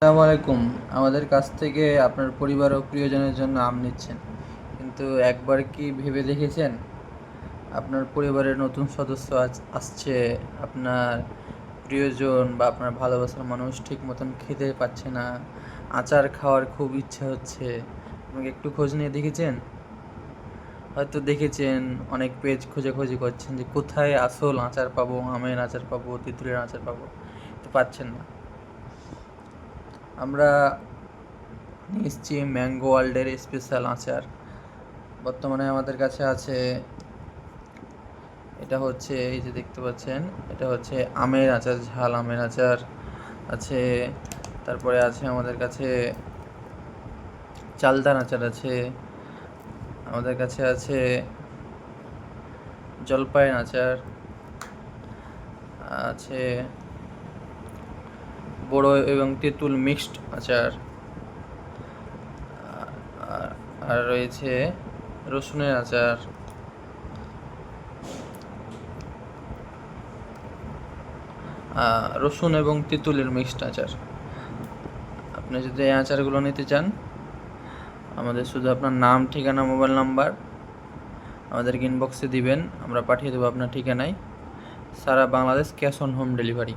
আসসালামু আলাইকুম। আমাদের কাছ থেকে আপনার পরিবার ও প্রিয়জনের জন্য আম নিচ্ছেন, কিন্তু একবার কি ভেবে দেখেছেন আপনার পরিবারের নতুন সদস্য আসছে, আপনার প্রিয়জন বা আপনার ভালোবাসার মানুষ ঠিক মতন খেতে পাচ্ছে না, আচার খাওয়ার খুব ইচ্ছে হচ্ছে। আপনাকে একটু খোঁজ নিয়ে দেখেছেন? হয়তো দেখেছেন অনেক পেজ খোঁজাখুঁজি করছেন যে কোথায় আসল আচার পাবো, আমের আচার পাবো, তেঁতুলের আচার পাবো, তো পাচ্ছেন না। আমরা নিয়ে এসেছি ম্যাঙ্গো ওয়ার্ল্ডের স্পেশাল আচার। বর্তমানে আমাদের কাছে আছে, এটা হচ্ছে এই যে দেখতে পাচ্ছেন, এটা হচ্ছে আমের আচার, ঝাল আমের আচার আছে। তারপরে আছে আমাদের কাছে চালতার আচার আছে, আমাদের কাছে আছে জলপাইয়ের আচার আছে, বড় এবং তেঁতুল মিক্সড আচার, আর রয়েছে রসুনের আচার। রসুন এবং তেঁতুলের মিক্সড আচার। আপনি যদি এই আচারগুলো নিতে চান, আমাদের শুধু আপনার নাম, ঠিকানা, মোবাইল নাম্বার আমাদেরকে ইনবক্সে দিবেন, আমরা পাঠিয়ে দেবো আপনার ঠিকানায়। সারা Bangladesh cash on home delivery.